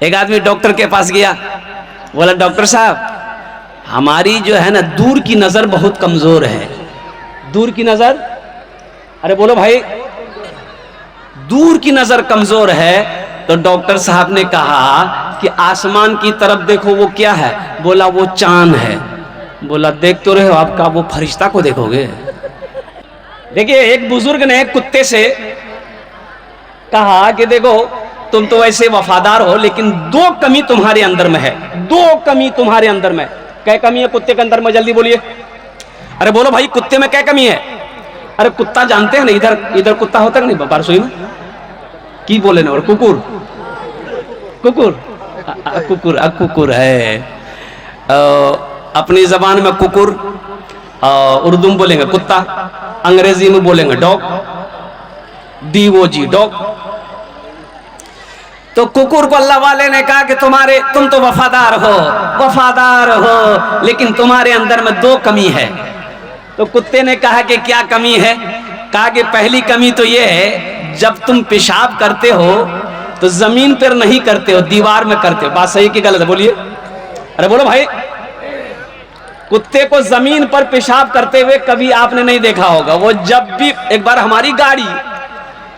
एक आदमी डॉक्टर के पास गया, बोला डॉक्टर साहब हमारी जो है ना दूर की नजर बहुत कमजोर है। दूर की नजर, अरे बोलो भाई, दूर की नजर कमजोर है। तो डॉक्टर साहब ने कहा कि आसमान की तरफ देखो, वो क्या है? बोला वो चांद है। बोला देख तो रहे हो, आपका वो फरिश्ता को देखोगे? देखिए एक बुजुर्ग ने कुत्ते से कहा कि देखो तुम तो ऐसे वफादार हो, लेकिन दो कमी तुम्हारे अंदर में है, दो कमी तुम्हारे अंदर में। क्या कमी है कुत्ते के अंदर में? जल्दी बोलिए। अरे बोलो भाई, कुत्ते में क्या कमी है? अरे कुत्ता जानते हैं ना, इधर इधर कुत्ता होता है नहीं बारसोई में, की बोले ना, और कुकुर, कुकुर कुकुर कुकुर है। अपनी जबान में कुकुर, उर्दू में बोलेंगे कुत्ता, अंग्रेजी में बोलेंगे डॉग, DOG डॉग। तो कुकुर को अल्लाह वाले ने कहा कि तुम तो वफादार हो, लेकिन तुम्हारे अंदर में दो कमी है। तो कुत्ते ने कहा कि क्या कमी है? कहा कि पहली कमी तो ये है, जब तुम पेशाब करते हो तो जमीन पर नहीं करते हो, दीवार में करते हो। बात सही कि गलत है? बोलिए। अरे बोलो भाई, कुत्ते को जमीन पर पेशाब करते हुए कभी आपने नहीं देखा होगा। वो जब भी, एक बार हमारी गाड़ी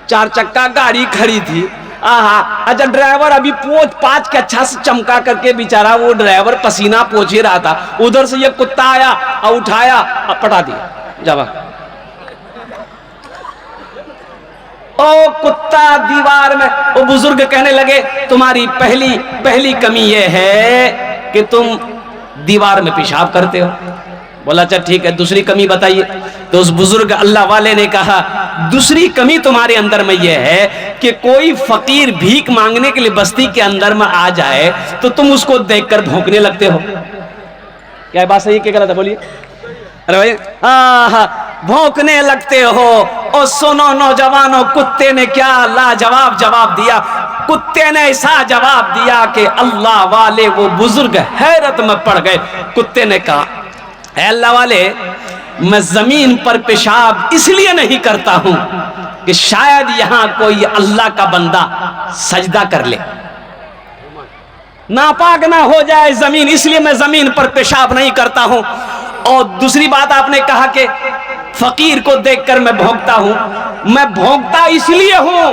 4 चक्का गाड़ी खड़ी थी, अच्छा ड्राइवर अभी पोंछ पाँच के अच्छा से चमका करके बेचारा वो ड्राइवर पसीना पोंछ ही रहा था, उधर से ये कुत्ता आया और उठाया और पटा दिया जावा। ओ कुत्ता दीवार में। वो बुजुर्ग कहने लगे तुम्हारी पहली कमी ये है कि तुम दीवार में पेशाब करते हो। बोला अच्छा ठीक है, दूसरी कमी बताइए। तो उस बुजुर्ग अल्लाह वाले ने कहा दूसरी कमी तुम्हारे अंदर में यह है कि कोई फकीर भीख मांगने के लिए बस्ती के अंदर में आ जाए तो तुम उसको देखकर भौंकने लगते हो। क्या बात सही कि गलत है? बोलिए। अरे भाई, भौंकने लगते हो। और सुनो नौजवानों, कुत्ते ने क्या लाजवाब जवाब दिया। कुत्ते ने ऐसा जवाब दिया कि अल्लाह वाले वो बुजुर्ग हैरत में पड़ गए। कुत्ते ने कहा अल्लाह वाले, मैं जमीन पर पेशाब इसलिए नहीं करता हूं कि शायद यहां कोई अल्लाह का बंदा सजदा कर ले, नापाक ना हो जाए जमीन, इसलिए मैं जमीन पर पेशाब नहीं करता हूं। और दूसरी बात आपने कहा कि फकीर को देखकर मैं भौंकता हूं। मैं भौंकता इसलिए हूं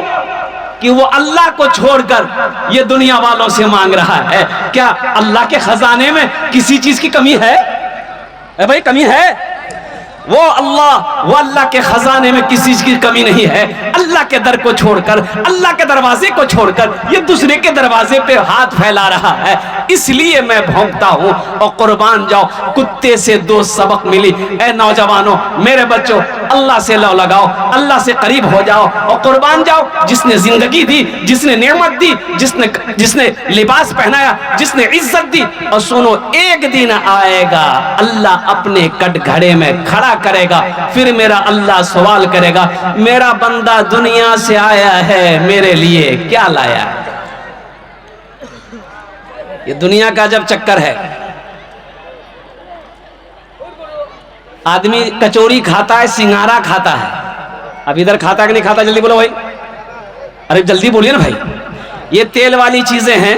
कि वो अल्लाह को छोड़कर ये दुनिया वालों से मांग रहा है। क्या अल्लाह के खजाने में किसी चीज की कमी है? भाई कमी है? वो अल्लाह के खजाने में किसी चीज की कमी नहीं है। अल्लाह के दर को छोड़कर, अल्लाह के दरवाजे को छोड़कर ये दूसरे के दरवाजे पे हाथ फैला रहा है, इसलिए मैं भौंकता हूं। और कुर्बान जाओ, कुत्ते से दो सबक मिली। ए नौजवानों, मेरे बच्चों, अल्लाह से लौ लगाओ, अल्लाह से करीब हो जाओ और कुर्बान जाओ। जिसने जिंदगी दी, जिसने नेमत दी, जिसने लिबास पहनाया, जिसने इज्जत दी। और सुनो, एक दिन आएगा अल्लाह अपने कटघरे में खड़ा करेगा, फिर मेरा अल्लाह सवाल करेगा, मेरा बंदा दुनिया से आया है, मेरे लिए क्या लाया? ये दुनिया का जब चक्कर है। आदमी कचौरी खाता है, सिंगारा खाता है। अब इधर खाता है कि नहीं खाता? जल्दी बोलो भाई। अरे जल्दी बोलिए ना भाई। ये तेल वाली चीजें हैं,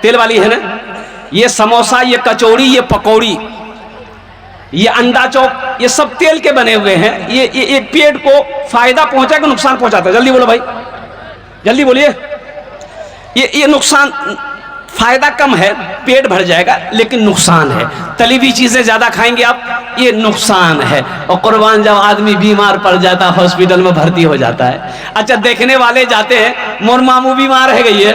तेल वाली है ना, ये समोसा, ये कचौड़ी, ये पकौड़ी, ये अंडा चौक, ये सब तेल के बने हुए हैं। ये पेट को फायदा पहुंचा कि नुकसान पहुंचाता है? जल्दी बोलो भाई, जल्दी बोलिए। ये नुकसान, फायदा कम है, पेट भर जाएगा, लेकिन नुकसान है। तली हुई चीजें ज्यादा खाएंगे आप, ये नुकसान है। और कुर्बान जब आदमी बीमार पड़ जाता है, हॉस्पिटल में भर्ती हो जाता है। अच्छा, देखने वाले जाते हैं, मोर मामू बीमार है गई है,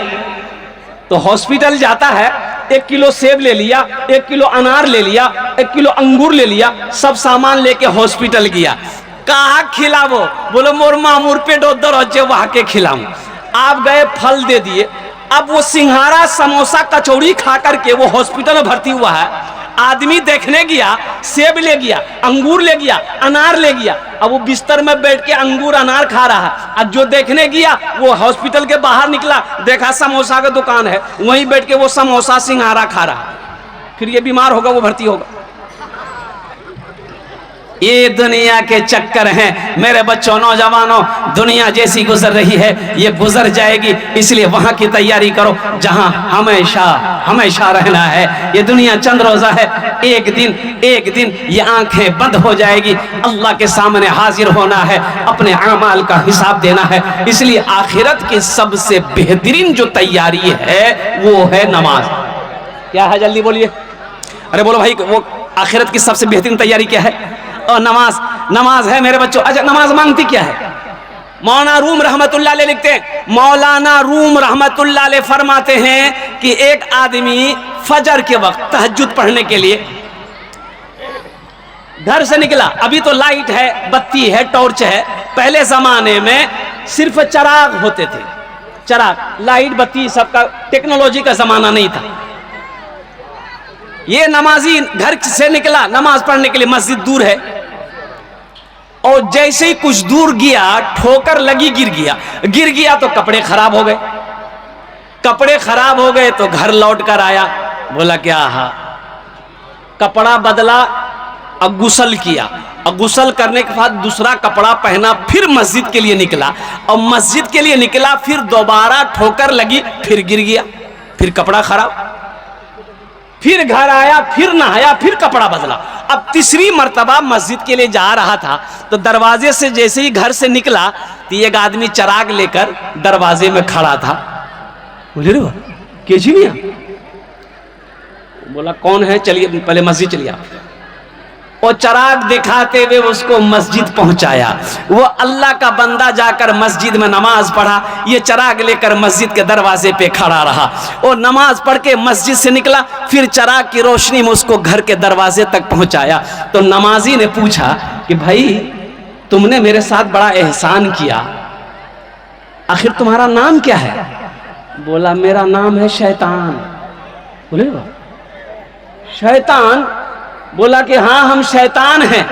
तो हॉस्पिटल जाता है, 1 किलो सेब ले लिया, 1 किलो अनार ले लिया, 1 किलो अंगूर ले लिया, सब सामान लेके हॉस्पिटल गया। कहा खिलावो? बोलो मोर मामूर पे डोदर हो, वहां के खिलाऊं। आप गए, फल दे दिए। अब वो सिंघारा, समोसा, कचौड़ी खा करके वो हॉस्पिटल में भर्ती हुआ है। आदमी देखने गया, सेब ले गया, अंगूर ले गया, अनार ले गया। अब वो बिस्तर में बैठ के अंगूर अनार खा रहा है। अब जो देखने गया वो हॉस्पिटल के बाहर निकला, देखा समोसा का दुकान है, वहीं बैठ के वो समोसा सिंघारा खा रहा है। फिर ये बीमार होगा, वो भर्ती होगा। ये दुनिया के चक्कर हैं मेरे बच्चों, नौजवानों। दुनिया जैसी गुजर रही है ये गुजर जाएगी, इसलिए वहां की तैयारी करो जहां हमेशा हमेशा रहना है। ये दुनिया चंद रोजा है, एक दिन ये आंखें बंद हो जाएगी, अल्लाह के सामने हाजिर होना है, अपने अमाल का हिसाब देना है। इसलिए आखिरत की सबसे बेहतरीन जो तैयारी है वो है नमाज। क्या है जल्दी बोलिए, अरे बोलो भाई, वो आखिरत की सबसे बेहतरीन तैयारी क्या है? और नमाज है मेरे बच्चों। अच्छा, नमाज मांगती क्या है? मौलाना रूम रहमतुल्लाह अलैह लिखते हैं, मौलाना रूम रहमतुल्लाह अलैह फरमाते हैं कि एक आदमी फजर के वक्त तहज्जुद पढ़ने के लिए घर से निकला। अभी तो लाइट है, बत्ती है, टॉर्च है। पहले जमाने में सिर्फ चराग होते थे, चराग, लाइट बत्ती सबका, टेक्नोलॉजी का जमाना नहीं था। ये नमाजी घर से निकला नमाज पढ़ने के लिए, मस्जिद दूर है, और जैसे ही कुछ दूर गया ठोकर लगी, गिर गया तो कपड़े खराब हो गए। कपड़े खराब हो गए तो घर लौट कर आया, बोला क्या कपड़ा बदला, अब गुसल किया, और गुसल करने के बाद दूसरा कपड़ा पहना, फिर मस्जिद के लिए निकला, और मस्जिद के लिए निकला, फिर दोबारा ठोकर लगी, फिर गिर गया, फिर कपड़ा खराब, फिर घर आया, फिर नहाया, फिर कपड़ा बदला। अब तीसरी मर्तबा मस्जिद के लिए जा रहा था तो दरवाजे से जैसे ही घर से निकला तो एक आदमी चराग लेकर दरवाजे में खड़ा था। बोले रे कैसी भैया? बोला कौन है, चलिए पहले मस्जिद चलिए आप। और चराग दिखाते हुए उसको मस्जिद पहुंचाया। वो अल्लाह का बंदा जाकर मस्जिद में नमाज पढ़ा, ये चराग लेकर मस्जिद के दरवाजे पे खड़ा रहा, और नमाज पढ़ के मस्जिद से निकला, फिर चराग की रोशनी में उसको घर के दरवाजे तक पहुंचाया। तो नमाजी ने पूछा कि भाई तुमने मेरे साथ बड़ा एहसान किया, आखिर तुम्हारा नाम क्या है? बोला मेरा नाम है शैतान। बोले शैतान? बोला कि हाँ हम शैतान हैं।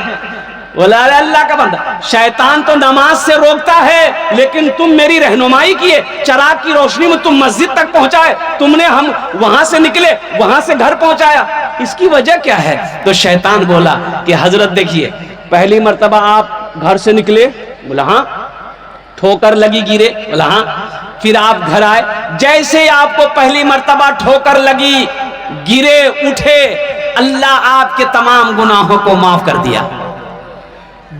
बोला अरे अल्लाह का बंदा, शैतान तो नमाज से रोकता है, लेकिन तुम मेरी रहनुमाई किए, चराग की रोशनी में तुम मस्जिद तक पहुंचाए, तुमने हम वहां से निकले, वहां से घर पहुंचाया, इसकी वजह क्या है? तो शैतान बोला कि हजरत देखिए, पहली मर्तबा आप घर से निकले, बोला हाँ, ठोकर लगी, गिरे, बोला हाँ, फिर आप घर आए, जैसे आपको पहली मर्तबा ठोकर लगी, गिरे, उठे, अल्लाह आपके तमाम गुनाहों को माफ कर दिया।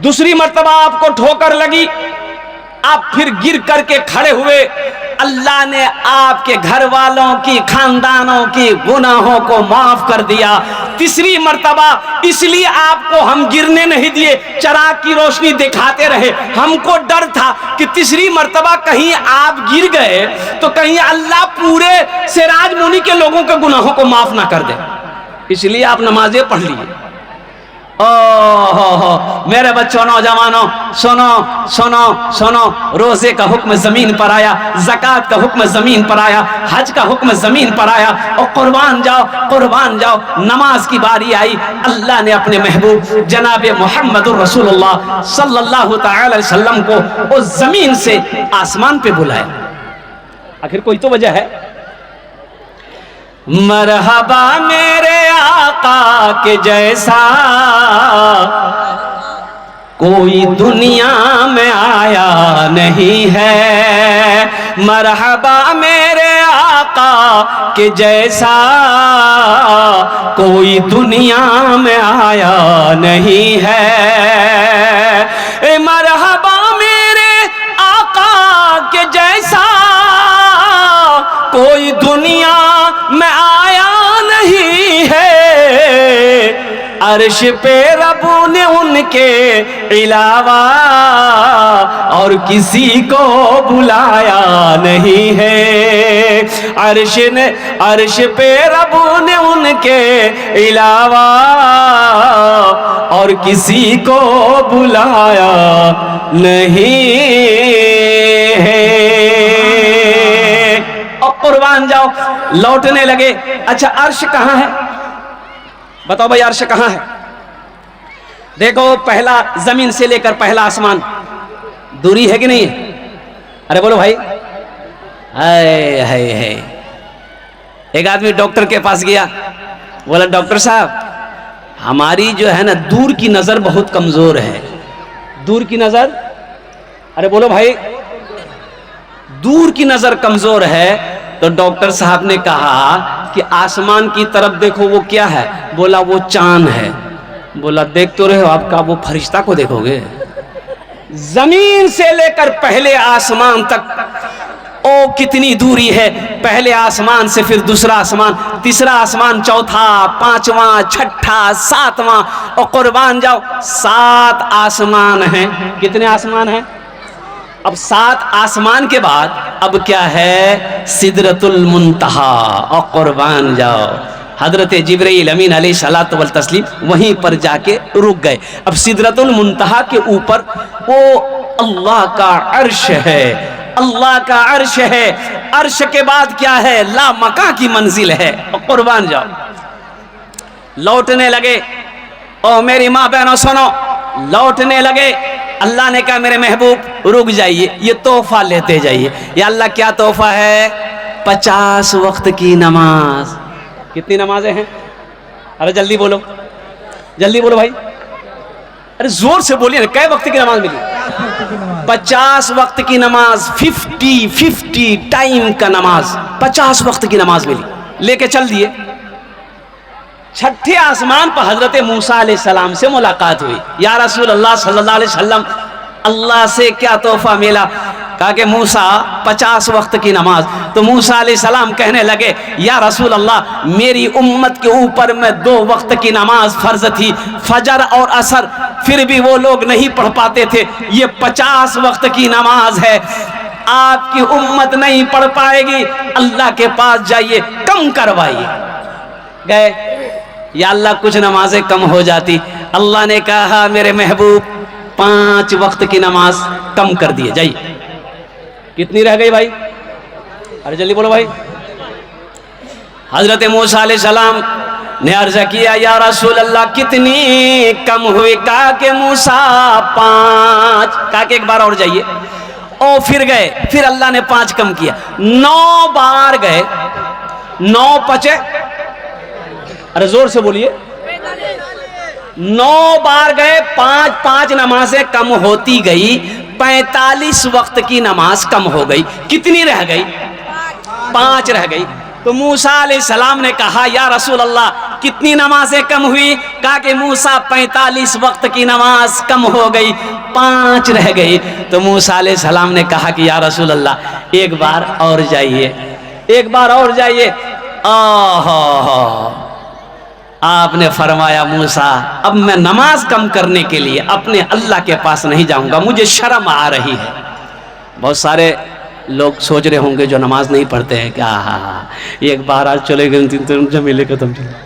दूसरी मर्तबा आपको ठोकर लगी, आप फिर गिर करके खड़े हुए, अल्लाह ने आपके घर वालों की, खानदानों की गुनाहों को माफ कर दिया। तीसरी मर्तबा इसलिए आपको हम गिरने नहीं दिए, चराग की रोशनी दिखाते रहे, हमको डर था कि तीसरी मर्तबा कहीं आप गिर गए तो कहीं अल्लाह पूरे सिराज मुनि के लोगों के गुनाहों को माफ ना कर दे, इसलिए आप नमाजें पढ़ लिए। ओहो मेरे बच्चों, नौजवानों, सुनो सुनो सुनो, रोजे का हुक्म जमीन पर आया, ज़कात का हुक्म जमीन पर आया, हज का हुक्म जमीन पर आया, और कुर्बान जाओ, नमाज की बारी आई, अल्लाह ने अपने महबूब जनाब मोहम्मदुर रसूलुल्लाह सल्लल्लाहु तआला अलैहि वसल्लम को उस जमीन से आसमान पे बुलाया। आखिर कोई तो वजह है। मरहबा मेरे आका के जैसा कोई दुनिया में आया नहीं है, मरहबा मेरे आका के जैसा कोई दुनिया में आया नहीं है। मरहबा मेरे आका के जैसा कोई दुनिया में आया नहीं है, अर्श पे रब्बू ने उनके अलावा और किसी को बुलाया नहीं है। अर्श पे रब्बू ने उनके अलावा और किसी को बुलाया नहीं है। कुर्बान जाओ, लौटने लगे। अच्छा अर्श कहां है? बताओ भाई अर्श कहां है? देखो पहला जमीन से लेकर पहला आसमान दूरी है कि नहीं है? अरे बोलो भाई। है एक आदमी डॉक्टर के पास गया, बोला डॉक्टर साहब हमारी जो है ना दूर की नजर बहुत कमजोर है। दूर की नजर, अरे बोलो भाई, दूर की नजर कमजोर है। तो डॉक्टर साहब ने कहा कि आसमान की तरफ देखो, वो क्या है? बोला वो चांद है। बोला देख तो रहे हो, आपका वो फरिश्ता को देखोगे? जमीन से लेकर पहले आसमान तक ओ कितनी दूरी है। पहले आसमान से फिर दूसरा आसमान, तीसरा आसमान, चौथा, पांचवा, छठा, सातवां, और कुर्बान जाओ 7 आसमान हैं। कितने आसमान हैं? अब 7 आसमान के बाद अब क्या है? सिदरतुल मुंतहा। और कुर्बान जाओ हजरत जिब्रील अमीन अलैहिस्सलातु वल तस्लीम वहीं पर जाके रुक गए। अब सिदरतुल मुंतहा के ऊपर वो अल्लाह का अर्श है। अल्लाह का अर्श है। अर्श के बाद क्या है? ला मका की मंजिल है। और कुर्बान जाओ लौटने लगे। ओ मेरी माँ बहनों सुनो, लौटने लगे। अल्लाह ने कहा मेरे महबूब रुक जाइए, ये तोहफा लेते जाइए। या अल्लाह क्या तोहफा है? 50 वक्त की नमाज। कितनी नमाजें हैं? अरे जल्दी बोलो, जल्दी बोलो भाई, अरे जोर से बोलिए ना। कै वक्त की नमाज मिली? 50 वक्त की नमाज। 50 टाइम का नमाज, 50 वक्त की नमाज मिली। लेके चल दिए। छठे आसमान पर हजरत मूसा अलैहिस्सलाम से मुलाकात हुई। या रसूल अल्लाह सल्लल्लाहु अलैहि वसल्लम, अल्लाह से क्या तोहफा मिला? कहा कि मूसा 50 वक्त की नमाज। तो मूसा अलैहिस्सलाम कहने लगे या रसूल अल्लाह, मेरी उम्मत के ऊपर में 2 वक्त की नमाज फर्ज थी, फजर और असर, फिर भी वो लोग नहीं पढ़ पाते थे। ये 50 वक्त की नमाज है, आपकी उम्मत नहीं पढ़ पाएगी, अल्लाह के पास जाइए, कम करवाइए। गए, या अल्लाह कुछ नमाजें कम हो जाती। अल्लाह ने कहा मेरे महबूब 5 वक्त की नमाज कम कर दिए, जाइए। कितनी रह गई भाई? अरे जल्दी बोलो भाई। हजरत मूसा अलैहिस्सलाम ने अर्ज किया या रसूल अल्लाह कितनी कम हुई? कहा कि मूसा 5। कहा कि एक बार और जाइए। ओ फिर गए, फिर अल्लाह ने 5 कम किया। 9 बार गए, 9 पचे, अरे जोर से बोलिए, 9 बार गए, 5 नमाजें कम होती गई, 45 वक्त की नमाज कम हो गई। कितनी रह गई? 5 रह गई। तो मूसा अलैहिस्सलाम ने कहा या रसूल अल्लाह कितनी नमाजें कम हुई? कहा कि मूसा 45 वक्त की नमाज कम हो गई, 5 रह गई। तो मूसा अलैहिस्सलाम ने कहा कि या रसूल अल्लाह एक बार और जाइए, एक बार और जाइए। आपने फरमाया मूसा अब मैं नमाज कम करने के लिए अपने अल्लाह के पास नहीं जाऊंगा, मुझे शर्म आ रही है। बहुत सारे लोग सोच रहे होंगे जो नमाज नहीं पढ़ते हैं क्या, एक बार आज चले गए 3 जमीले खत्म चले।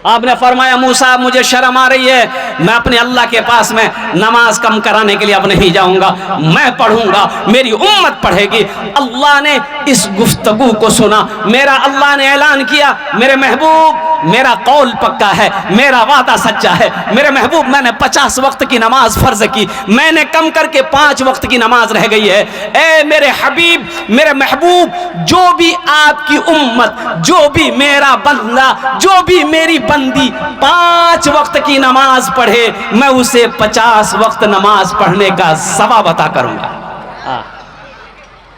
आपने फरमाया मूसा मुझे शर्म आ रही है, मैं अपने अल्लाह के पास में नमाज कम कराने के लिए अब नहीं जाऊंगा, मैं पढ़ूंगा, मेरी उम्मत पढ़ेगी। अल्लाह ने इस गुफ्तगू को सुना। मेरा अल्लाह ने ऐलान किया मेरे महबूब मेरा कौल पक्का है, मेरा वादा सच्चा है। मेरे महबूब मैंने 50 वक्त की नमाज फर्ज की, मैंने कम करके 5 वक्त की नमाज रह गई है। ए मेरे हबीब मेरे महबूब, जो भी आपकी उम्मत, जो भी मेरा बंदा, जो भी मेरी बंदी 5 वक्त की नमाज पढ़े, मैं उसे 50 वक्त नमाज पढ़ने का सवाब अता करूंगा।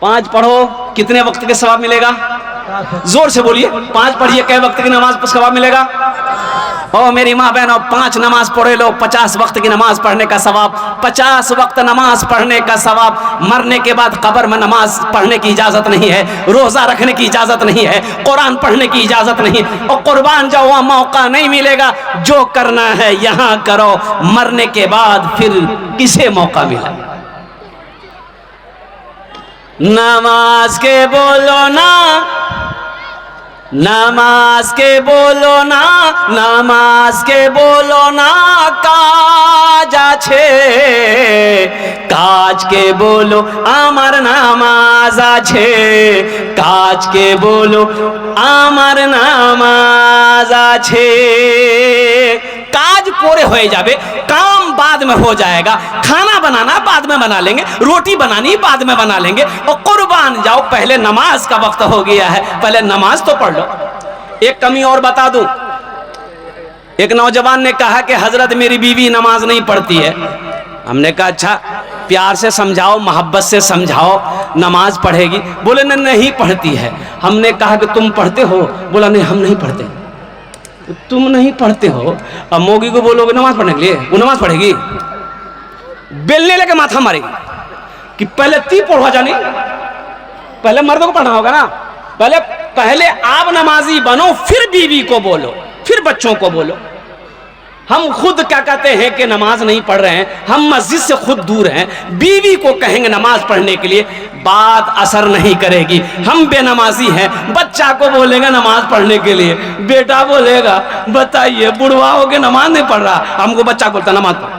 5 पढ़ो, कितने वक्त के सवाब मिलेगा? जोर से बोलिए, 5 पढ़िए, कै वक्त की नमाज पर सवाब मिलेगा? ओ मेरी माँ बहनों 5 नमाज पढ़े लो, 50 वक्त की नमाज पढ़ने का सवाब। 50 वक्त नमाज पढ़ने का सवाब। मरने के बाद कब्र में नमाज पढ़ने की इजाजत नहीं है, रोजा रखने की इजाजत नहीं है, कुरान पढ़ने की इजाजत नहीं। और कुर्बान जाओ, वहां मौका नहीं मिलेगा। जो करना है यहां करो, मरने के बाद फिर किसे मौका मिला? नमाज के बोलो ना, नमाज के बोलो ना, नमाज के बोलो ना, काज आछे, काज के बोलो आमार नामाज आछे, काज के बोलो आमार नामाज आछे। काज पूरे हो जाबे, काम बाद में हो जाएगा। खाना बनाना बाद में बना लेंगे, रोटी बनानी बाद में बना लेंगे। और कुर्बान जाओ, पहले नमाज का वक्त हो गया है, पहले नमाज तो पढ़ लो। एक कमी और बता दूं, एक नौजवान ने कहा कि हजरत मेरी बीवी नमाज नहीं पढ़ती है। हमने कहा अच्छा प्यार से समझाओ, मोहब्बत से समझाओ, नमाज पढ़ेगी। बोले नहीं पढ़ती है। हमने कहा कि तुम पढ़ते हो? बोला नहीं हम नहीं पढ़ते। तुम नहीं पढ़ते हो, अब मोगी को बोलोगे नमाज पढ़ने के लिए, वो नमाज पढ़ेगी? बेलने लेके माथा मारेगी कि पहले ती पढ़वा जानी, पहले मर्दों को पढ़ना होगा ना, पहले आप नमाजी बनो, फिर बीवी को बोलो, फिर बच्चों को बोलो। हम खुद क्या कहते हैं कि नमाज नहीं पढ़ रहे हैं, हम मस्जिद से खुद दूर हैं, बीवी को कहेंगे नमाज पढ़ने के लिए, बात असर नहीं करेगी। हम बेनमाजी हैं, बच्चा को बोलेंगे नमाज पढ़ने के लिए, बेटा बोलेगा बताइए बुढ़वा हो के नमाज नहीं पढ़ रहा, हमको बच्चा बोलता नमाज पढ़।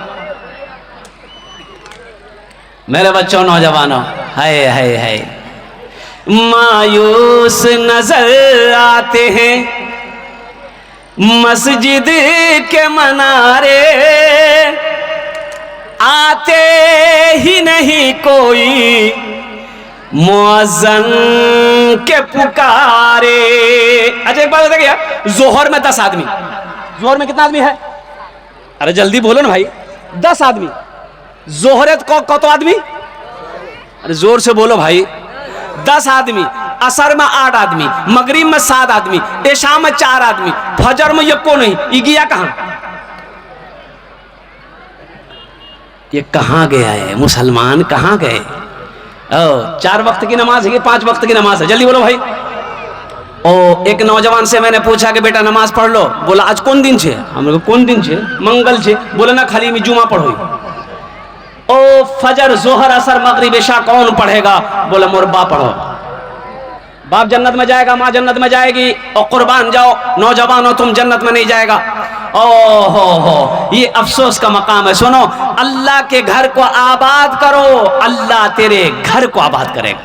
मेरे बच्चों नौजवानों, हाय हाय हाय, मायूस नजर आते हैं मस्जिद के मनारे, आते ही नहीं कोई मुअज्जिन के पुकारे। अच्छा एक बात बता क्या, जोहर में 10 आदमी, जोहर में कितना आदमी है? अरे जल्दी बोलो ना भाई, 10 आदमी। जोहरत को तो आदमी, अरे जोर से बोलो भाई, 10 आदमी। असर में 8 आदमी, मगरिब में 7 आदमी, इशा में 4 आदमी, फजर में ये को नहीं, ये गया कहां? ये कहां गया है? मुसलमान कहां गए? 4 वक्त की नमाज है, 5 वक्त की नमाज है, जल्दी बोलो भाई। ओ एक नौजवान से मैंने पूछा कि बेटा नमाज पढ़ लो। बोला आज कौन दिन छे? हमने कहा कौन दिन छे? मंगल छे। बोले ना खाली में जुमा पढ़ो। ओ फजर जोहर असर मगरिब इशा कौन पढ़ेगा? बोला मोर बाप पढ़ो। बाप जन्नत में जाएगा, माँ जन्नत में जाएगी, और कुर्बान जाओ नौजवानों तुम जन्नत में नहीं जाएगा। हो ये अफसोस का मकाम है। सुनो, अल्लाह के घर को आबाद करो, अल्लाह तेरे घर को आबाद करेगा।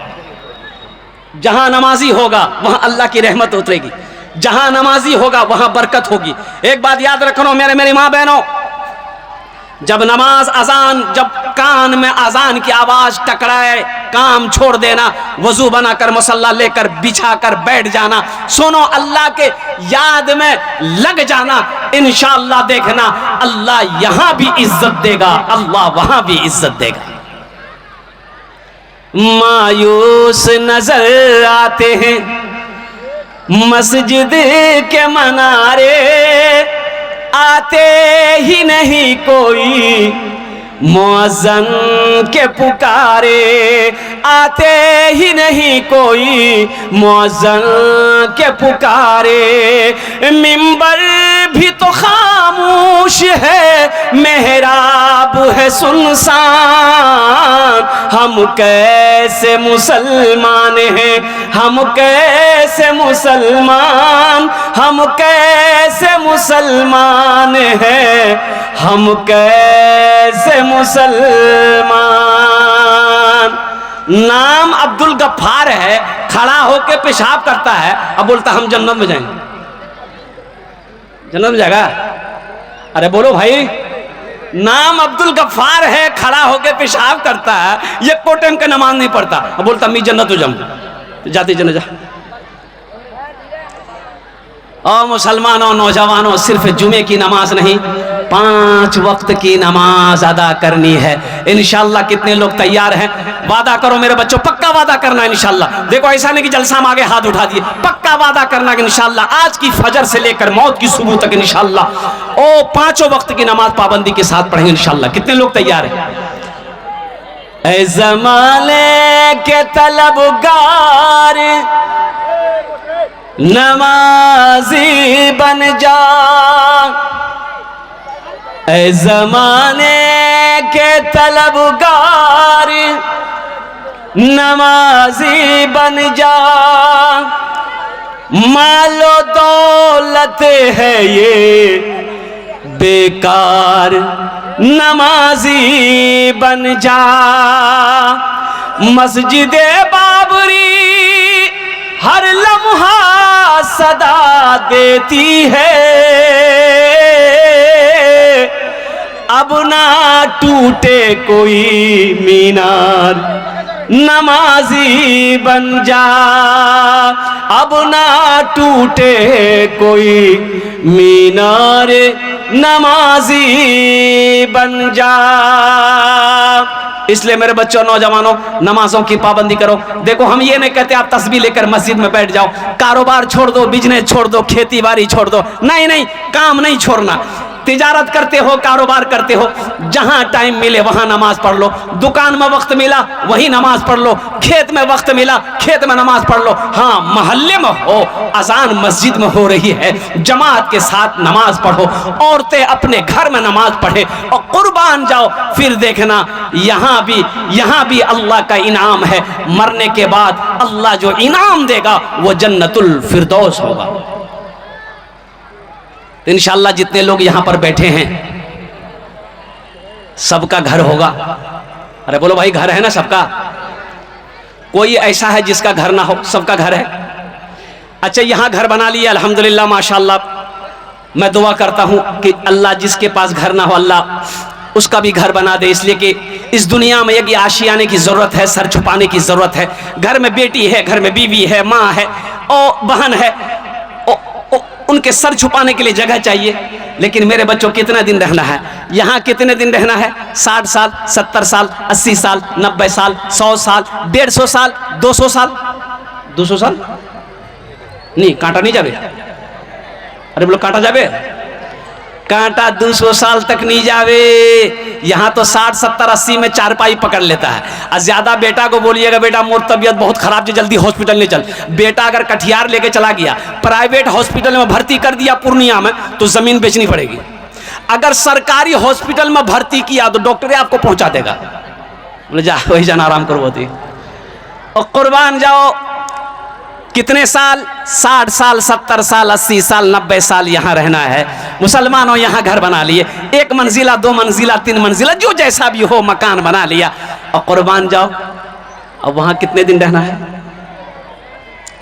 जहां नमाजी होगा वहां अल्लाह की रहमत उतरेगी, जहां नमाजी होगा वहां बरकत होगी। एक बात याद रखना मेरी माँ बहनों, जब नमाज अजान, जब कान में अजान की आवाज टकराए, काम छोड़ देना, वजू बनाकर मुसल्ला लेकर बिछाकर बैठ जाना, सुनो अल्लाह के याद में लग जाना। इंशाअल्लाह देखना अल्लाह यहां भी इज्जत देगा, अल्लाह वहां भी इज्जत देगा। मायूस नजर आते हैं मस्जिद के मनारे, आते ही नहीं कोई मुअज्जिन के पुकारे, आते ही नहीं कोई मुअज्जिन के पुकारे। मिंबर भी तो खामोश है, मेहराब है सुनसान, हम कैसे मुसलमान हैं, हम कैसे मुसलमान, हम कैसे मुसलमान हैं, हम कैसे मुसलमान। नाम अब्दुल गफ्फार है, खड़ा होके पेशाब करता है, अब बोलता हम जन्नत में जाएंगे। जन्नत में जाएगा? अरे बोलो भाई, नाम अब्दुल गफ्फार है, खड़ा होके पेशाब करता है, ये कोटम के नमाज नहीं पढ़ता, अब बोलता मैं जन्नत हो जाऊं। जाती जन्नत जा। और मुसलमानों नौजवानों, सिर्फ जुमे की नमाज नहीं, 5 वक्त की नमाज अदा करनी है। इंशाअल्लाह कितने लोग तैयार हैं? वादा करो मेरे बच्चों, पक्का वादा करना है इंशाअल्लाह। देखो ऐसा नहीं कि जलसा में आगे हाथ उठा दिए, पक्का वादा करना कि इंशाअल्लाह आज की फजर से लेकर मौत की सुबह तक इंशाअल्लाह ओ 5 वक्त की नमाज पाबंदी के साथ पढ़ेंगे इंशाअल्लाह। कितने लोग तैयार हैं? ऐ ज़माने के तलबगार नमाजी बन जा, ऐ ज़माने के तलबगार नमाजी बन जा। मालो दौलत है ये बेकार, नमाजी बन जा। मस्जिदे बाबरी हर लम्हा सदा देती है, अब ना टूटे कोई मीनार, नमाजी बन जा, अब ना टूटे कोई मीनारे नमाजी बन जा। इसलिए मेरे बच्चों, नौजवानों, नमाजों की पाबंदी करो। देखो, हम ये नहीं कहते आप तस्बीह लेकर मस्जिद में बैठ जाओ, कारोबार छोड़ दो, बिजनेस छोड़ दो, खेती बाड़ी छोड़ दो, नहीं नहीं, काम नहीं छोड़ना। तिजारत करते हो, कारोबार करते हो, जहां टाइम मिले वहां नमाज पढ़ लो। दुकान में वक्त मिला वही नमाज पढ़ लो, खेत में वक्त मिला खेत में नमाज पढ़ लो। हाँ, मोहल्ले में हो, अजान मस्जिद में हो रही है, जमात के साथ नमाज पढ़ो। औरतें अपने घर में नमाज पढ़े और कुर्बान जाओ। फिर देखना, यहाँ भी अल्लाह का इनाम है। मरने के बाद अल्लाह जो इनाम देगा वो जन्नतुल फिरदौस होगा। तो इंशाअल्लाह जितने लोग यहां पर बैठे हैं सबका घर होगा। अरे बोलो भाई, घर है ना सबका? कोई ऐसा है जिसका घर ना हो? सबका घर है। अच्छा, यहां घर बना लिया, अल्हम्दुलिल्लाह, माशाअल्लाह। मैं दुआ करता हूं कि अल्लाह जिसके पास घर ना हो, अल्लाह उसका भी घर बना दे। इसलिए कि इस दुनिया में एक आशियाने की जरूरत है, सर छुपाने की जरूरत है। घर में बेटी है, घर में बीवी है, माँ है और बहन है, उनके सर छुपाने के लिए जगह चाहिए। लेकिन मेरे बच्चों, कितना दिन रहना है यहाँ? कितने दिन रहना है? 60 साल, 70 साल, 80 साल, 90 साल, 100 साल, 150 साल, 200 साल? 200 साल नहीं, कांटा नहीं जावे। अरे बोलो, कांटा जावे? कांटा 200 साल तक नहीं जावे। यहाँ तो 60, 70, 80 में चारपाई पकड़ लेता है। और ज्यादा बेटा को बोलिएगा, बेटा मोर तबियत बहुत खराब है, जल्दी हॉस्पिटल ले चल। बेटा अगर कटिहार लेके चला गया, प्राइवेट हॉस्पिटल में भर्ती कर दिया पूर्णिया में, तो जमीन बेचनी पड़ेगी। अगर सरकारी हॉस्पिटल में भर्ती किया तो डॉक्टर आपको पहुंचा देगा, बोले जा वही जाना, आराम करो होती। और कुर्बान जाओ, कितने साल? 60 साल, 70 साल, 80 साल, 90 साल यहाँ रहना है। मुसलमानों, यहाँ घर बना लिए, 1 मंजिला, 2 मंजिला, 3 मंजिला, जो जैसा भी हो मकान बना लिया और कुर्बान जाओ। अब वहाँ कितने दिन रहना है?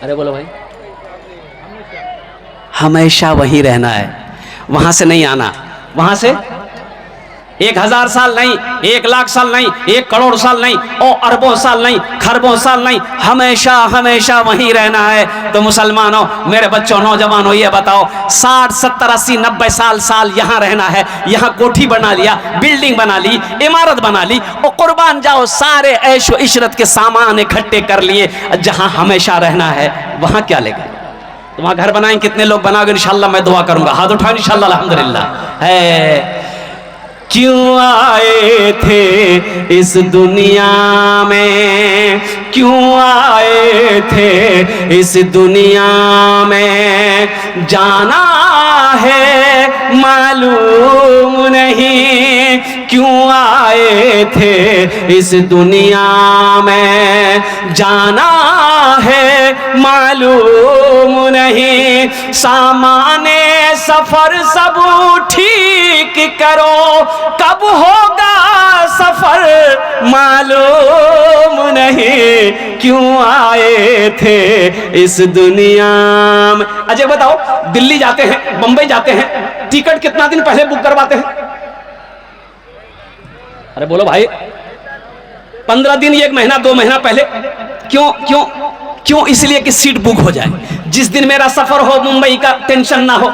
अरे बोलो भाई, हमेशा वहीं रहना है, वहां से नहीं आना। वहां से 1000 साल नहीं, 1 लाख साल नहीं, 1 करोड़ साल नहीं, और अरबों साल नहीं, खरबों साल नहीं, हमेशा हमेशा वहीं रहना है। तो मुसलमानों, मेरे बच्चों, नौजवानों, ये बताओ, 60, 70, 80, 90 साल यहाँ रहना है। यहाँ कोठी बना लिया, बिल्डिंग बना ली, इमारत बना ली और कुर्बान जाओ, सारे ऐशो इशरत के सामान इकट्ठे कर लिए। जहाँ हमेशा रहना है वहाँ क्या लेगा? तो वहाँ घर बनाएं। कितने लोग बनाओगे? इंशाल्लाह मैं दुआ करूंगा, हाथ उठाओ इंशाल्लाह। अल्हम्दुलिल्लाह। है क्यों आए थे इस दुनिया में, क्यों आए थे इस दुनिया में, जाना है मालूम नहीं। क्यों आए थे इस दुनिया में, जाना है मालूम नहीं। सामाने सफर सब ठीक करो, कब होगा सफर मालूम नहीं। क्यों आए थे इस दुनिया में? अजय बताओ, दिल्ली जाते हैं, बंबई जाते हैं, टिकट कितना दिन पहले बुक करवाते हैं? अरे बोलो भाई, 15 दिन, 1 महीना, 2 महीना पहले। क्यों क्यों क्यों? इसलिए कि सीट बुक हो जाए। जिस दिन मेरा सफर हो, मुंबई का टेंशन ना हो,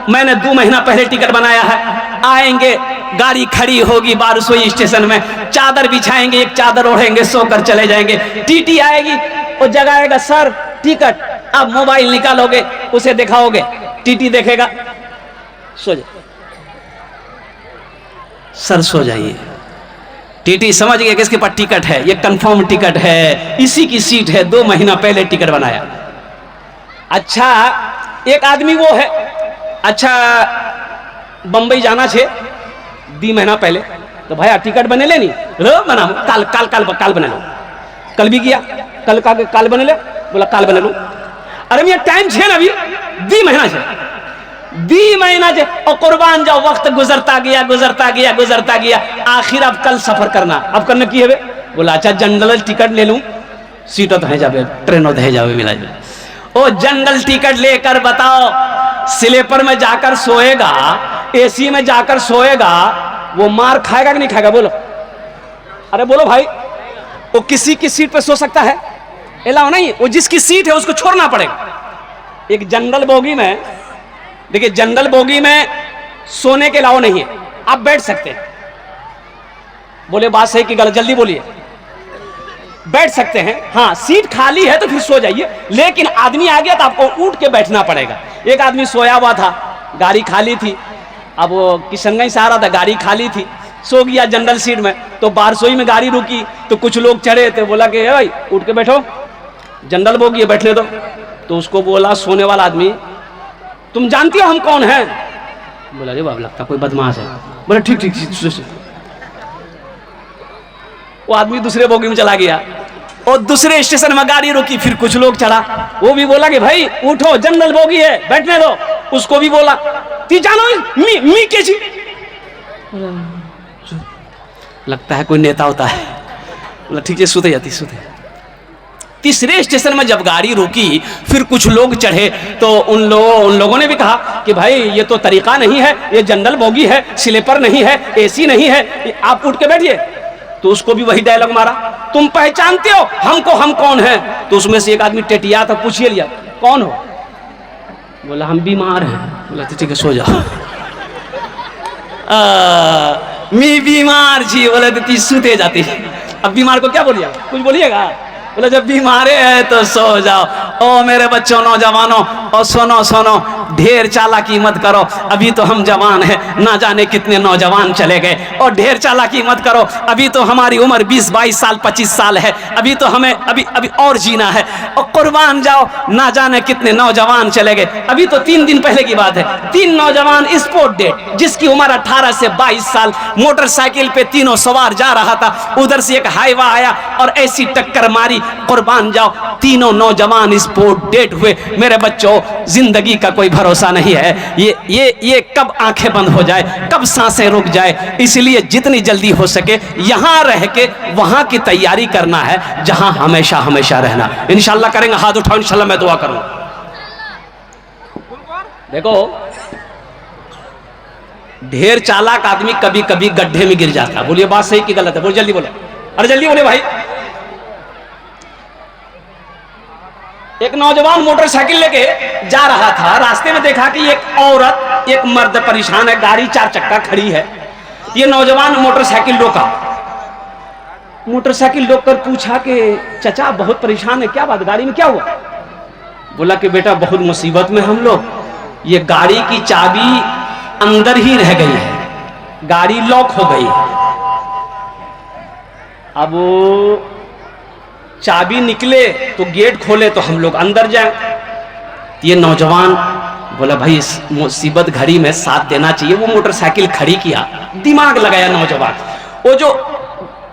मैंने 2 महीना पहले टिकट बनाया है। आएंगे, गाड़ी खड़ी होगी बारसोई स्टेशन में, चादर बिछाएंगे, एक चादर ओढ़ेंगे, सोकर चले जाएंगे। टीटी आएगी, वो जगाएगा, सर टिकट। अब मोबाइल निकालोगे, उसे दिखाओगे, टीटी देखेगा, सो जाए, सर सो जाइए। टीटी समझ गया कि इसके पास टिकट है, ये कंफर्म टिकट है, इसी की सीट है, 2 महीना पहले टिकट बनाया। अच्छा, एक आदमी वो है, अच्छा बंबई जाना छे 2 महीना पहले, तो भाई टिकट बने लेनी बना, काल काल काल काल बने लो। कल भी किया, काल बने ले, बोला काल बने लो। अरे भैया टाइम छे ना, अभी 2 महीना छे, 2 महीना छे, और कुर्बान जाओ, वक्त गुजरता गया गुजरता गया गुजरता गया। आखिर अब कल सफर करना, अब करने की है? बोला अच्छा जनरल टिकट ले लूं, सीटों तो है जावे, ट्रेनों तो है जावे, मिला जाए। ओ जनरल टिकट लेकर बताओ, स्लीपर में जाकर सोएगा, एसी में जाकर सोएगा, वो मार खाएगा कि नहीं खाएगा? बोलो, अरे बोलो भाई, वो किसी की सीट पे सो सकता है? अलाउ नहीं। वो जिसकी सीट है उसको छोड़ना पड़ेगा। एक जनरल बोगी में, देखिए जनरल बोगी में सोने के अलाउ नहीं है, आप बैठ सकते हैं। बोले बात सही कि गलत? जल्दी बोलिए। बैठ सकते हैं, हाँ सीट खाली है तो फिर सो जाइए, लेकिन आदमी आ गया तो आपको उठ के बैठना पड़ेगा। एक आदमी सोया हुआ था, गाड़ी खाली थी, अब वो किशनगंज से आ रहा था, गाड़ी खाली थी, सो गया जनरल सीट में। तो बारसोई में गाड़ी रुकी तो कुछ लोग चढ़े थे, बोला कि भाई उठ के बैठो, जनरल बोगी है, बैठने दो। तो उसको बोला सोने वाला आदमी, तुम जानती हो हम कौन हैं? बोला रे बाबा लगता कोई बदमाश है। बोला ठीक ठीक। वो आदमी दूसरे बोगी में चला गया और दूसरे स्टेशन में गाड़ी रुकी, फिर कुछ लोग चढ़ा, वो भी बोला कि भाई उठो जनरल बोगी है, बैठने दो। उसको भी बोला ती जानो मी के जी। लगता है कोई नेता होता है। बोला ठीक है, सुते जाती सुते। तीसरे स्टेशन में जब गाड़ी रुकी, फिर कुछ लोग चढ़े तो उन लोगों ने भी कहा कि भाई ये तो तरीका नहीं है, ये जनरल बोगी है, स्लीपर नहीं है, एसी नहीं है, आप उठ के बैठिए। तो उसको भी वही डायलॉग मारा, तुम पहचानते हो हमको, हम कौन हैं? तो उसमें से एक आदमी टेटिया था, पूछिए लिया कौन हो? बोला हम बीमार हैं। बोला ठीक है सो जाओ। मैं बीमार जी। बोले तो सूते जाती। अब बीमार को क्या बोलिएगा? कुछ बोलिएगा? बोले जब बीमारे हैं तो सो जाओ। ओ मेरे बच्चों नौजवानों, और सुनो सुनो, ढेर चालाकी मत करो, अभी तो हम जवान हैं, ना जाने कितने नौजवान चले गए। और ढेर चालाकी मत करो, अभी तो हमारी उम्र 20-22 साल 25 साल है, अभी तो हमें अभी और जीना है। और कुर्बान जाओ, ना जाने कितने नौजवान चले गए। अभी तो 3 दिन पहले की बात है, 3 नौजवान स्पोर्ट डेट, जिसकी उम्र 18 से 22 साल, मोटरसाइकिल पे तीनों सवार जा रहा था, उधर से एक हाईवा आया और ऐसी टक्कर मारी, कुर्बान जाओ, तीनों नौजवान स्पोर्ट डेट हुए। मेरे बच्चों, जिंदगी का कोई भरोसा नहीं है। ये कब आंखें बंद हो जाए, कब सांसें रुक जाए। इसलिए जितनी जल्दी हो सके यहां रह के वहां की तैयारी करना है जहां हमेशा हमेशा रहना। इंशाल्लाह करेंगे, हाथ उठाओ, इंशाल्लाह मैं दुआ करूंगा। देखो ढेर चालाक आदमी कभी कभी गड्ढे में गिर जाता है। बोलिए बात सही कि गलत है? बोलो जल्दी बोलो, अरे जल्दी बोले भाई। एक नौजवान मोटरसाइकिल लेके जा रहा था, रास्ते में देखा कि एक औरत एक मर्द परेशान है, गाड़ी 4 चक्का खड़ी है। ये नौजवान मोटरसाइकिल रोका, मोटरसाइकिल रोककर पूछा कि चचा बहुत परेशान है, क्या बात, गाड़ी में क्या हुआ? बोला कि बेटा बहुत मुसीबत में हम लोग, ये गाड़ी की चाबी अंदर ही रह गई है, गाड़ी लॉक हो गई है। अब चाबी निकले तो गेट खोले तो हम लोग अंदर जाए। ये नौजवान बोला भाई इस मुसीबत घड़ी में साथ देना चाहिए। वो मोटरसाइकिल खड़ी किया, दिमाग लगाया नौजवान। वो जो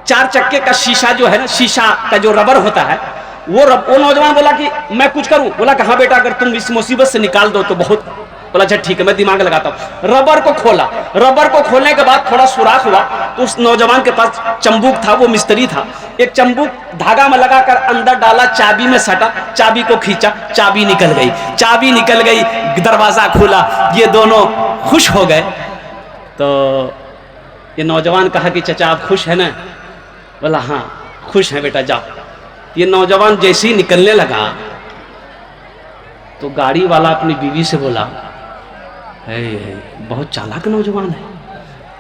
4 चक्के का शीशा जो है ना, शीशा का जो रबर होता है, वो नौजवान बोला कि मैं कुछ करूं? बोला कि हाँ बेटा, अगर तुम इस मुसीबत से निकाल दो तो बहुत। बोला अच्छा ठीक है, मैं दिमाग लगाता हूँ। रबर को खोला, रबर को खोलने के बाद थोड़ा सुराख हुआ तो उस नौजवान के पास चंबुक था, वो मिस्त्री था, एक चंबुक धागा में लगाकर अंदर डाला, चाबी में सटा, चाबी को खींचा, चाबी निकल गई, चाबी निकल गई, दरवाजा खुला। ये दोनों खुश हो गए। तो ये नौजवान कहा कि चचा आप खुश है ना? बोला हाँ खुश है बेटा, जाओ। ये नौजवान जैसे ही निकलने लगा तो गाड़ी वाला अपनी बीवी से बोला है बहुत चालाक नौजवान है।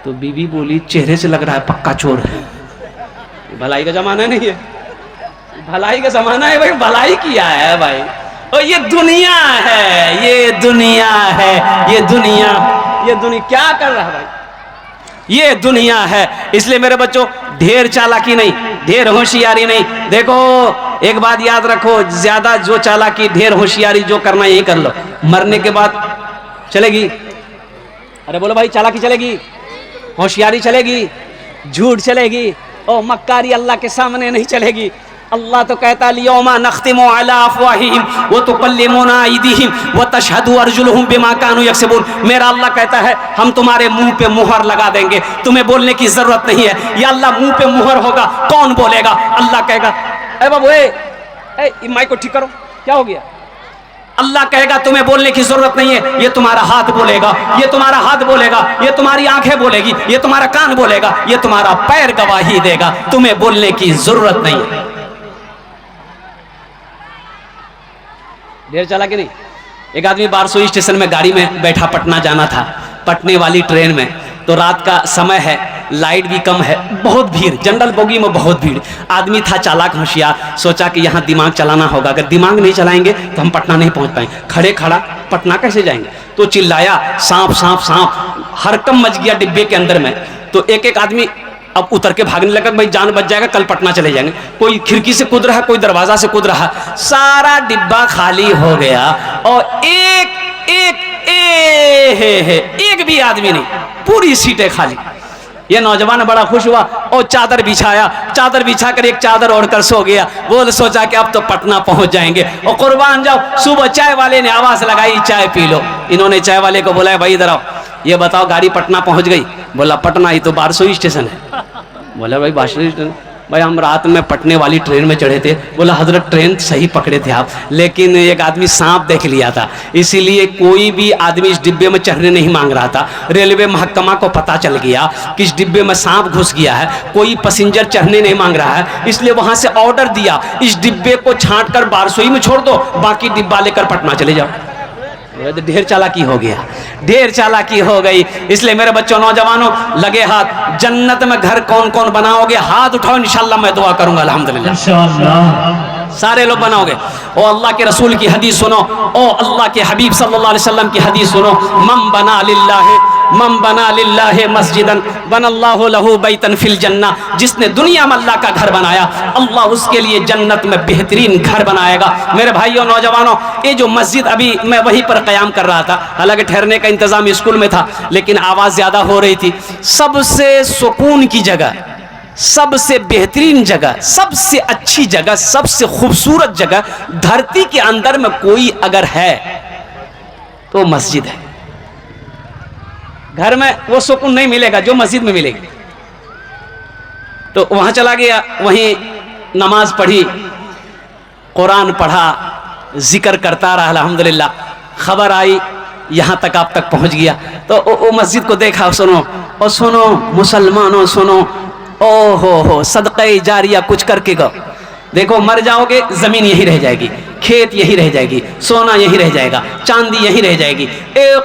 तो बीवी बोली चेहरे से लग रहा है पक्का चोर है। भलाई का जमाना नहीं है, भलाई का जमाना है भाई, भलाई किया है भाई। और ये दुनिया है, ये दुनिया है, ये दुनिया क्या कर रहा है भाई, ये दुनिया है। इसलिए मेरे बच्चों ढेर चालाकी नहीं, ढेर होशियारी नहीं। देखो एक बात याद रखो, ज्यादा जो चालाकी ढेर होशियारी जो करना यही कर लो, मरने के बाद चलेगी। अरे बोलो भाई, चालाकी चलेगी, होशियारी चलेगी, झूठ चलेगी, ओ मक्कारी अल्लाह के सामने नहीं चलेगी। अल्लाह तो कहता लियौमा नख्तिमु अला अफ़वाहिहिम व तुकल्लिमुना अयदीहिम व तशहदु अर्जुलुहुम बिमा कानू यक्सिबून। मेरा अल्लाह कहता है हम तुम्हारे मुंह पे मुहर लगा देंगे, तुम्हें बोलने की जरूरत नहीं है। या अल्लाह मुंह पे मुहर होगा, कौन बोलेगा? अल्लाह कहेगा ए बाबू ए माइक को ठीक करो, क्या हो गया? अल्लाह कहेगा तुम्हें बोलने की जरूरत नहीं है, ये तुम्हारा हाथ बोलेगा, ये तुम्हारा हाथ बोलेगा, ये तुम्हारी आंखें बोलेगी, ये तुम्हारा कान बोलेगा, ये तुम्हारा पैर गवाही देगा, तुम्हें बोलने की जरूरत नहीं है। देर चला कि नहीं? एक आदमी बारसोई स्टेशन में गाड़ी में बैठा, पटना जाना था, पटने वाली ट्रेन में, तो रात का समय है, लाइट भी कम है, बहुत भीड़, जनरल बोगी में बहुत भीड़। आदमी था चालाक होशियार, सोचा कि यहाँ दिमाग चलाना होगा, अगर दिमाग नहीं चलाएंगे तो हम पटना नहीं पहुँच पाएंगे, खड़े खड़ा पटना कैसे जाएंगे? तो चिल्लाया सांप सांप सांप, हरकम मच गया डिब्बे के अंदर में। तो एक एक आदमी अब उतर के भागने लगा, भाई जान बच जाएगा, कल पटना चले जाएंगे। कोई खिड़की से कूद रहा, कोई दरवाजा से कूद रहा, सारा डिब्बा खाली हो गया और एक भी आदमी नहीं, पूरी सीटें खाली। ये नौजवान बड़ा खुश हुआ और चादर बिछाया, चादर बिछा कर एक चादर ओढ़कर सो गया। बोल सोचा कि अब तो पटना पहुंच जाएंगे। और कुर्बान जाओ, सुबह चाय वाले ने आवाज लगाई चाय पी लो। इन्होंने चाय वाले को बोला भाई इधर आओ, ये बताओ गाड़ी पटना पहुंच गई? बोला पटना ही तो बारसोई स्टेशन है। बोला भाई बारसोई स्टेशन, भाई हम रात में पटने वाली ट्रेन में चढ़े थे। बोला हजरत ट्रेन सही पकड़े थे आप, लेकिन एक आदमी सांप देख लिया था, इसीलिए कोई भी आदमी इस डिब्बे में चढ़ने नहीं मांग रहा था। रेलवे महकमा को पता चल गया कि इस डिब्बे में सांप घुस गया है, कोई पैसेंजर चढ़ने नहीं मांग रहा है, इसलिए वहां से ऑर्डर दिया इस डिब्बे को छांट कर बारसोई में छोड़ दो, बाकी डिब्बा लेकर पटना चले जाओ। ढेर चालाकी हो गया, ढेर चालाकी हो गई। इसलिए मेरे बच्चों, नौजवानों, लगे हाथ, जन्नत में घर कौन कौन बनाओगे? हाथ उठाओ, इंशाल्लाह मैं दुआ करूंगा अल्हम्दुलिल्लाह, इंशाल्लाह सारे लोग बनाओगे। ओ अल्लाह के रसूल की हदीस सुनो, ओ अल्लाह के हबीब सल्लल्लाहु अलैहि वसल्लम की हदीस सुनो, मम बना लिल्लाहि मस्जिदन बनल्लाहु लहू बैतन फिल जन्ना। जिसने दुनिया में अल्लाह का घर बनाया, अल्लाह उसके लिए जन्नत में बेहतरीन घर बनाएगा। मेरे भाइयों, नौजवानों, ये जो मस्जिद, अभी मैं वहीं पर क़याम कर रहा था, हालांकि ठहरने का इंतजाम स्कूल में था, लेकिन आवाज़ ज़्यादा हो रही थी। सबसे सुकून की जगह, सबसे बेहतरीन जगह, सबसे अच्छी जगह, सबसे खूबसूरत जगह धरती के अंदर में कोई अगर है तो मस्जिद है। घर में वो सुकून नहीं मिलेगा जो मस्जिद में मिलेगी। तो वहां चला गया, वहीं नमाज पढ़ी, कुरान पढ़ा, जिक्र करता रहा अल्हम्दुलिल्लाह। खबर आई यहाँ तक, आप तक पहुंच गया। तो वो मस्जिद को देखा, सुनो और सुनो मुसलमानों, सुनो, ओ हो सदक़े जारिया कुछ करके गो। देखो मर जाओगे, जमीन यही रह जाएगी, खेत यही रह जाएगी, सोना यही रह जाएगा, चांदी यही रह जाएगी।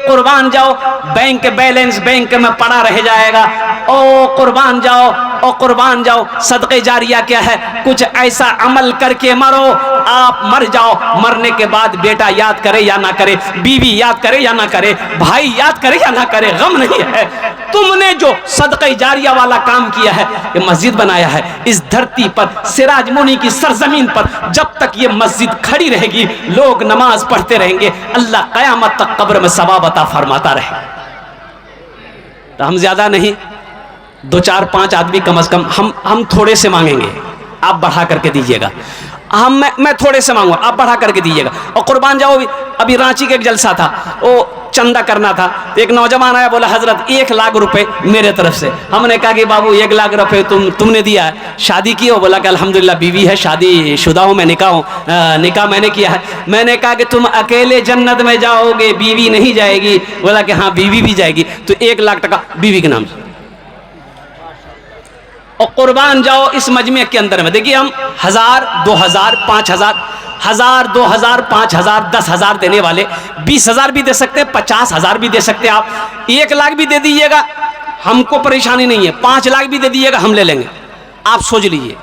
कुर्बान जाओ, बैंक बैलेंस बैंक में पड़ा रह जाएगा। ओ कुर्बान जाओ, ओ कुर्बान जाओ, सदक़े जारिया क्या है? कुछ ऐसा अमल करके मरो, आप मर जाओ, मरने के बाद बेटा याद करे या ना करे, बीवी याद करे या ना करे, भाई याद करे या ना करे, गम नहीं है। तुमने जो सदक़े जारिया वाला काम किया है, ये मस्जिद बनाया है इस धरती पर, सिराज मुनी की सरजमीन पर, जब तक ये मस्जिद खड़ी रहेगी, लोग नमाज पढ़ते रहेंगे, अल्लाह क़यामत तक कब्र में सवाब अता फरमाता रहे। तो हम ज्यादा नहीं, 2 4 5 आदमी कम से कम, हम थोड़े से मांगेंगे, आप बढ़ा करके दीजिएगा। मैं थोड़े से मांगूंगा, आप बढ़ा करके दीजिएगा। और कुर्बान जाओ, अभी रांची का एक जलसा था, वो चंदा करना था, तो एक नौजवान आया, बोला हजरत 1 लाख रुपए मेरे तरफ से। हमने कहा कि बाबू 1 लाख रुपए तुमने दिया है, शादी की हो? बोला कि अल्हम्दुलिल्लाह बीवी है, शादी शुदा हूँ मैं, निकाह मैंने किया है। मैंने कहा कि तुम अकेले जन्नत में जाओगे, बीवी नहीं जाएगी? बोला कि हाँ बीवी भी जाएगी। तो 1 लाख टका बीवी के नाम से। और कुर्बान जाओ, इस मजमे के अंदर में देखिए, हम 1000 2000 5000 1000 2000 5000 10,000 देने वाले 20,000 भी दे सकते हैं, 50,000 भी दे सकते हैं। आप 1 लाख भी दे दीजिएगा, हमको परेशानी नहीं है। 5 लाख भी दे दीजिएगा, हम ले लेंगे। आप सोच लीजिए,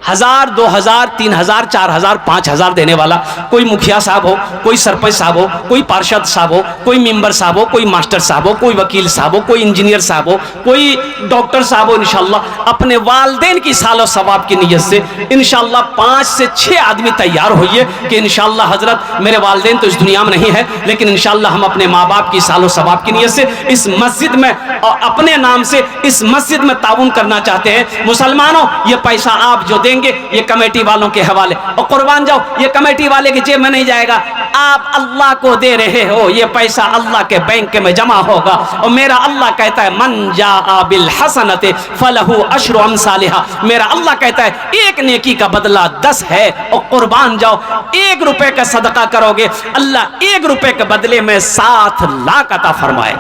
1000 2000 3000 4000 5000 देने वाला कोई मुखिया साहब हो, कोई सरपंच साहब हो, कोई पार्षद साहब हो, कोई मेंबर साहब हो, कोई मास्टर साहब हो, कोई वकील साहब हो, कोई इंजीनियर साहब हो, कोई डॉक्टर साहब हो, इंशाल्लाह अपने वालदेन की सालो सवाब की नीयत से इंशाल्लाह 5 से 6 आदमी तैयार होइए कि इंशाल्लाह हजरत मेरे वालदेन तो इस दुनिया में नहीं है, लेकिन इंशाल्लाह हम अपने माँ बाप की सालो सवाब की नीयत से इस मस्जिद में और अपने नाम से इस मस्जिद में ताउन करना चाहते हैं। मुसलमानों, ये पैसा आप जो देंगे ये कमेटी वालों के हवाले। और कुर्बान जाओ, ये कमेटी वाले की जेब में नहीं जाएगा, आप अल्लाह को दे रहे हो, ये पैसा अल्लाह के बैंक में जमा होगा। और मेरा अल्लाह कहता है मन जा बिल हसनते फलहु अशरु अमसालिहा, मेरा अल्लाह कहता है एक नेकी का बदला 10 है। और कुर्बान जाओ, 1 रुपए का सदका करोगे, अल्लाह 1 रुपए के बदले में 7 लाख अता फरमाए।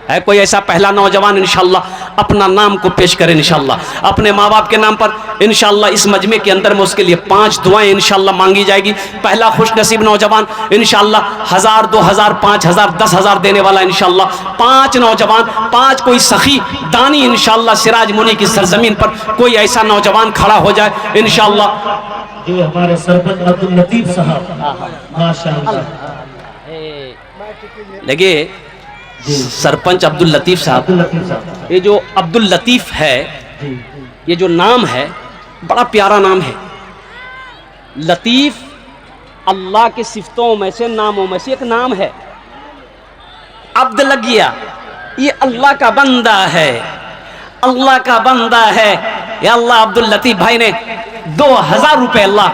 है कोई ऐसा पहला नौजवान इंशाअल्लाह अपना नाम को पेश करे, इंशाअल्लाह अपने माँ बाप के नाम पर, इंशाअल्लाह इस मजमे के अंदर में उसके लिए 5 दुआएं इंशाअल्लाह मांगी जाएगी। पहला खुशनसीब नौजवान इंशाअल्लाह 1000, 2000, 5000, 10,000 देने वाला इंशाअल्लाह 5 नौजवान, 5 कोई सखी दानी इंशाअल्लाह सिराज मुनी की सरजमीन पर कोई ऐसा नौजवान खड़ा हो जाए इंशाअल्लाह। जो हमारे सरपंच अब्दुल लतीफ साहब, माशाअल्लाह। लगे सरपंच अब्दुल लतीफ साहब, ये जो अब्दुल लतीफ है, ये जो नाम है बड़ा प्यारा नाम है। लतीफ अल्लाह के सिफतों में से, नामों में से एक नाम है। अब्द लग गया, ये अल्लाह का बंदा है, अल्लाह का बंदा है। या अल्लाह अब्दुल लतीफ भाई ने 2000 रुपए अल्लाह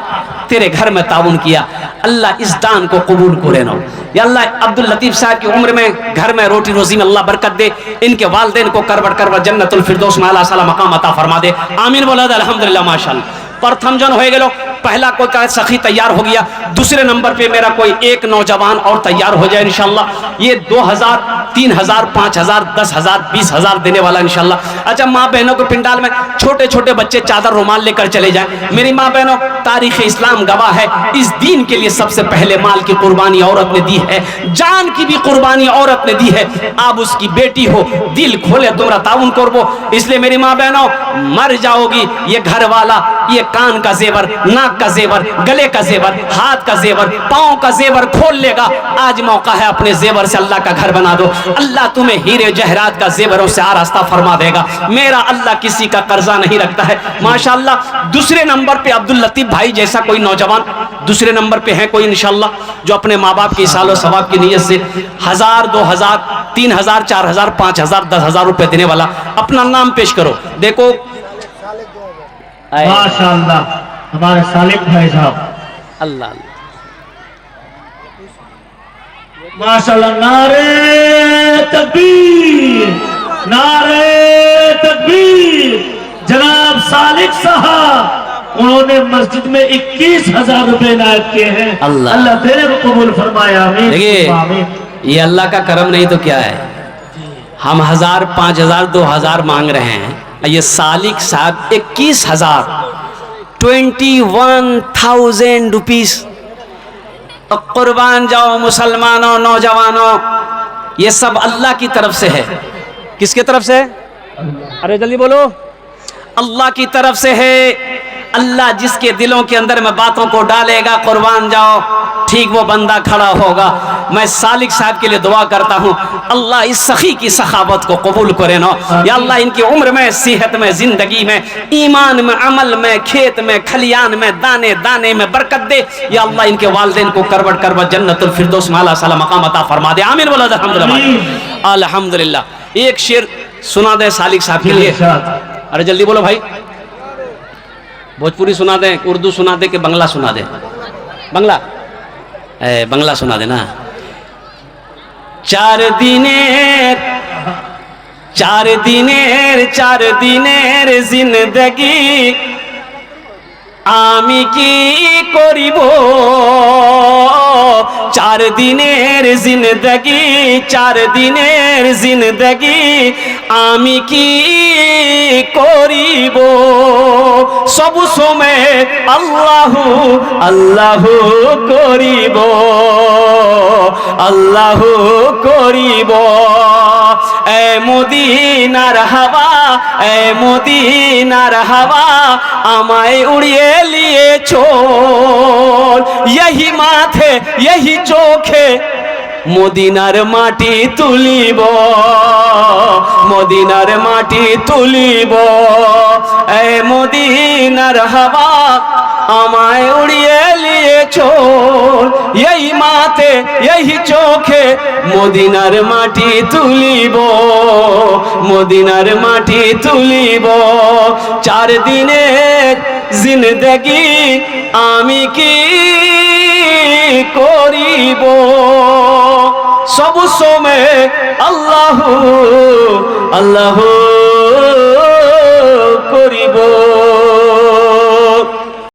तेरे घर में ताउन किया, अल्लाह इस दान को कबूल करे नो। या अल्लाह अब्दुल लतीफ साहब की उम्र में, घर में, रोटी रोजी में अल्लाह बरकत दे, इनके वालिदैन को करबट करबट जन्नतुल फिरदौस में आला साला मकाम अता फरमा दे। आमीन बोला अल्हम्दुलिल्लाह माशाअल्लाह। प्रथम जन हो गए, पहला कोई का सखी तैयार हो गया, दूसरे नंबर पे मेरा कोई एक नौजवान और तैयार हो जाए इंशाअल्लाह। ये 2000, 3000, 5000, 10,000, 20,000 देने वाला इंशाअल्लाह। अच्छा माँ बहनों के पिंडाल में छोटे छोटे बच्चे चादर रुमाल लेकर चले जाएं। मेरी माँ बहनों, तारीख इस्लाम गवाह है, इस दीन के लिए सबसे पहले माल की कुर्बानी औरत ने दी है, जान की भी कुर्बानी औरत ने दी है। आप उसकी बेटी हो, दिल खोले तुमरा ताउन करबो। इसलिए मेरी माँ बहनों, मर जाओगी, ये घर वाला, ये कान का जेवर, नाक का जेवर, गले का जेवर, हाथ का जेवर, पांव का जेवर खोल लेगा। आज मौका है, अपने जेवर से अल्लाह का घर बना दो, अल्लाह तुम्हें हीरे जहरात का जेवरों से आरास्ता फरमा देगा। मेरा अल्लाह किसी का कर्जा नहीं रखता है माशाअल्लाह। दूसरे नंबर पे अब्दुल लतीफ भाई जैसा कोई नौजवान दूसरे नंबर पे है कोई इंशाअल्लाह, जो अपने माँ बाप की सालो सवाब की नीयत से 1000, 2000, 3000, 4000, 5000, 10,000 रुपए देने वाला, अपना नाम पेश करो। देखो माशाअल्लाह, हमारे सालिक भाई साहब, अल्लाह माशाअल्लाह। नारे तकबीर, नारे तकबीर। जनाब सालिक साहब, उन्होंने मस्जिद में 21,000 रुपए नायब किए हैं। अल्लाह तेरे को कबूल फरमाए, आमीन। देखिए, ये अल्लाह का करम नहीं तो क्या है। हम 1000, 5000, 2000 मांग रहे हैं, ये सालिक साहब 21,000, 21,000 रुपीस। कुर्बान जाओ मुसलमानों, नौजवानों, ये सब अल्लाह की तरफ से है। किसकी तरफ से? अरे जल्दी बोलो। अल्लाह की तरफ से है। अल्लाह जिसके दिलों के अंदर में बातों को डालेगा, कुर्बान जाओ, ठीक वो बंदा खड़ा होगा। मैं सालिक साहब के लिए दुआ करता हूँ, अल्लाह इस सखी की सखावत को कबूल करे नो। या अल्लाह इनकी उम्र में, सेहत में, जिंदगी में, ईमान में, अमल में, खेत में, खलियान में, दाने दाने में बरकत दे। या अल्लाह इनके वालिदैन को करबट करबट जन्नतुल फिरदौस में आला साला मकाम अता फरमा दे। आमीन बोला अल्हम्दुलिल्लाह। अल्हम्दुलिल्लाह। एक शेर सुना दे सालिक साहब के लिए। अरे जल्दी बोलो भाई। भोजपुरी सुना दे, उर्दू सुना दे कि बंगला सुना दे? बंगला, बंगला सुना देना। 4 দিনের জিন্দগি আমি কি করিব, 4 দিনের জিন্দগি, 4 দিনের জিন্দগি আমি কি করিব, সবু সময় আল্লাহু আল্লাহু করিব, আল্লাহু করিব। এ মদিনার হাওয়া, এ মদিনার হাওয়া আমায় উড়িয়ে লিয়েছো, यही माथे यही चोखे মদিনার মাটি তুলিব, মদিনার মাটি তুলিব। এ মদিনার হাওয়া আমায় উড়িয়ে লিয়েছো, এই মাতে এই চোখে মদিনার মাটি তুলিব, মদিনার মাটি তুলিব। 4 দিনের জিন্দগি আমি কি করিব সব সময় আল্লাহু আল্লাহু